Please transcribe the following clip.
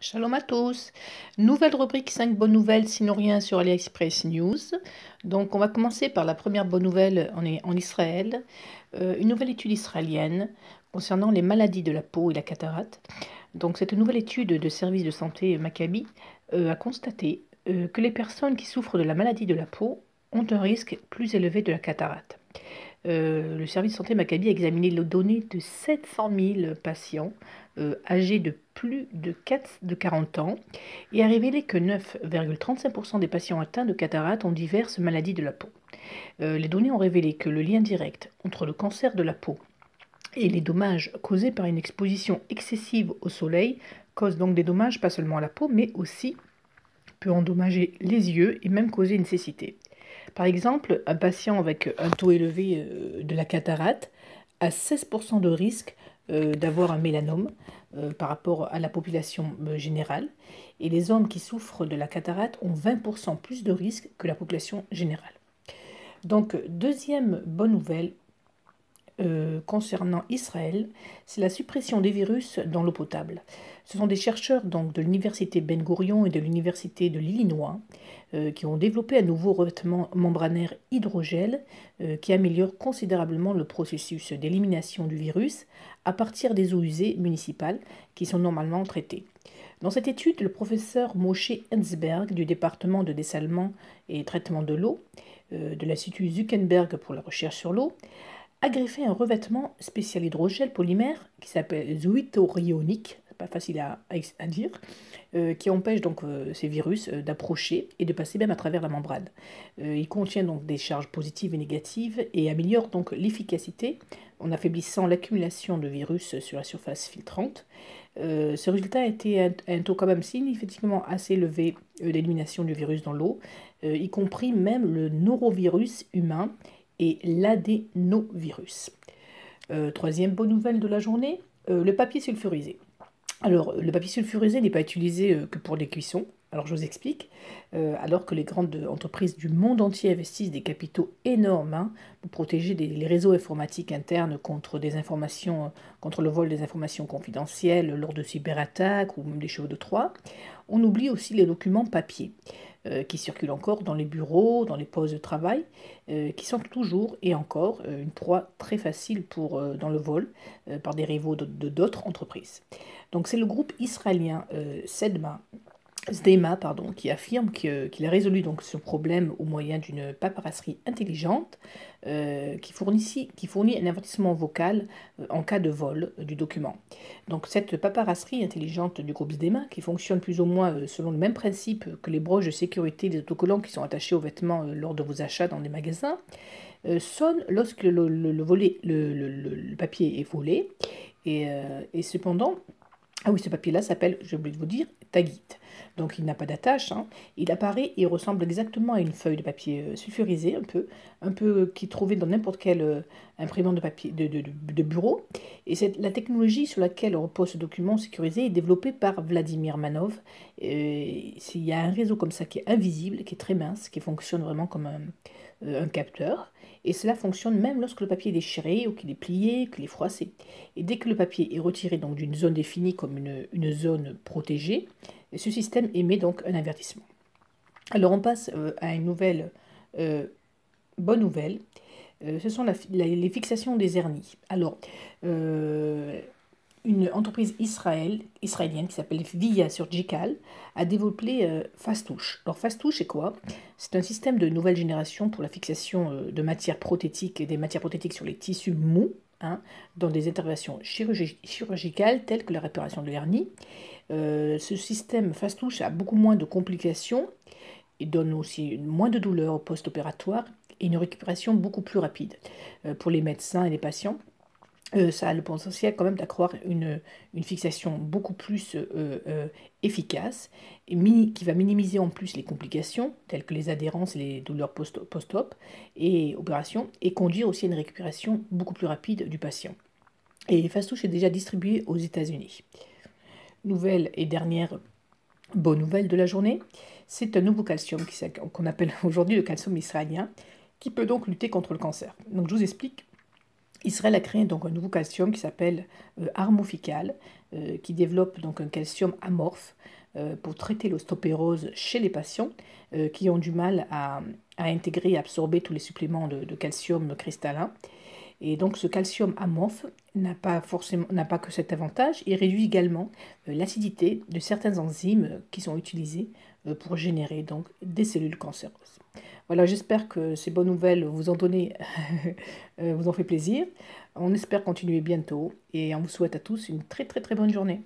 Shalom à tous. Nouvelle rubrique 5 bonnes nouvelles, sinon rien sur AliExpress News. Donc on va commencer par la première bonne nouvelle en Israël. Une nouvelle étude israélienne concernant les maladies de la peau et la cataracte. Donc cette nouvelle étude de service de santé Maccabi a constaté que les personnes qui souffrent de la maladie de la peau ont un risque plus élevé de la cataracte. Le service de santé Maccabi a examiné les données de 700 000 patients âgés de plus de 40 ans et a révélé que 9,35% des patients atteints de cataracte ont diverses maladies de la peau. Les données ont révélé que le lien direct entre le cancer de la peau et les dommages causés par une exposition excessive au soleil cause donc des dommages pas seulement à la peau mais aussi peut endommager les yeux et même causer une cécité. Par exemple, un patient avec un taux élevé de la cataracte a 16% de risque d'avoir un mélanome par rapport à la population générale. Et les hommes qui souffrent de la cataracte ont 20% plus de risque que la population générale. Donc, deuxième bonne nouvelle concernant Israël, c'est la suppression des virus dans l'eau potable. Ce sont des chercheurs donc, de l'université Ben Gurion et de l'université de l'Illinois qui ont développé un nouveau revêtement membranaire hydrogel qui améliore considérablement le processus d'élimination du virus à partir des eaux usées municipales qui sont normalement traitées. Dans cette étude, le professeur Moshe Enzberg du département de dessalement et traitement de l'eau de l'Institut Zuckerberg pour la recherche sur l'eau a greffé un revêtement spécial hydrogel polymère qui s'appelle zwitterionique, c'est pas facile à dire, qui empêche donc ces virus d'approcher et de passer même à travers la membrane. Il contient donc des charges positives et négatives et améliore donc l'efficacité en affaiblissant l'accumulation de virus sur la surface filtrante. Ce résultat a été un taux quand même significativement assez élevé d'élimination du virus dans l'eau, y compris même le norovirus humain et l'adénovirus. Troisième bonne nouvelle de la journée, le papier sulfurisé. Alors, le papier sulfurisé n'est pas utilisé que pour les cuissons. Alors, je vous explique. Alors que les grandes entreprises du monde entier investissent des capitaux énormes pour protéger les réseaux informatiques internes contre contre le vol des informations confidentielles lors de cyberattaques ou même des chevaux de Troie, on oublie aussi les documents papier qui circulent encore dans les bureaux, dans les postes de travail, qui sont toujours et encore une proie très facile dans le vol par des rivaux d'autres entreprises. Donc c'est le groupe israélien Sdema, qui affirme qu'il a résolu donc ce problème au moyen d'une paperasserie intelligente qui fournit un avertissement vocal en cas de vol du document. Donc cette paperasserie intelligente du groupe Sdema, qui fonctionne plus ou moins selon le même principe que les broches de sécurité des autocollants qui sont attachés aux vêtements lors de vos achats dans des magasins, sonne lorsque le papier est volé et cependant, ah oui, ce papier-là s'appelle, j'ai oublié de vous dire, Tagit. Donc il n'a pas d'attache, il apparaît et ressemble exactement à une feuille de papier sulfurisé, un peu qui est trouvée dans n'importe quelle imprimante de papier de bureau. Et la technologie sur laquelle repose ce document sécurisé est développée par Vladimir Manov. Il y a un réseau comme ça qui est invisible, qui est très mince, qui fonctionne vraiment comme un capteur. Et cela fonctionne même lorsque le papier est déchiré ou qu'il est plié, qu'il est froissé. Et dès que le papier est retiré donc d'une zone définie comme une zone protégée, ce système émet donc un avertissement. Alors on passe à une bonne nouvelle. Ce sont les fixations des hernies. Alors, une entreprise israélienne qui s'appelle Via Surgical a développé Fastouche. Alors Fastouche, c'est quoi? C'est un système de nouvelle génération pour la fixation de matières prothétiques et des matières prothétiques sur les tissus mous, dans des interventions chirurgicales telles que la réparation de l'hernie. Ce système Fastouche a beaucoup moins de complications et donne aussi moins de douleurs au post-opératoire et une récupération beaucoup plus rapide pour les médecins et les patients. Ça a le potentiel quand même d'accroître une fixation beaucoup plus efficace et qui va minimiser en plus les complications telles que les adhérences et les douleurs post-op et opération et conduire aussi à une récupération beaucoup plus rapide du patient. Et Fastouche est déjà distribué aux États-Unis. Nouvelle et dernière bonne nouvelle de la journée, c'est un nouveau calcium qu'on appelle aujourd'hui le calcium israélien qui peut donc lutter contre le cancer. Donc je vous explique. Israël a créé donc un nouveau calcium qui s'appelle Armofical, qui développe donc un calcium amorphe pour traiter l'ostéoporose chez les patients qui ont du mal à intégrer et absorber tous les suppléments de calcium cristallin. Et donc ce calcium amorphe n'a pas que cet avantage, il réduit également l'acidité de certaines enzymes qui sont utilisées pour générer donc des cellules cancéreuses. Voilà, j'espère que ces bonnes nouvelles vous en vous en fait plaisir. On espère continuer bientôt et on vous souhaite à tous une très très très bonne journée.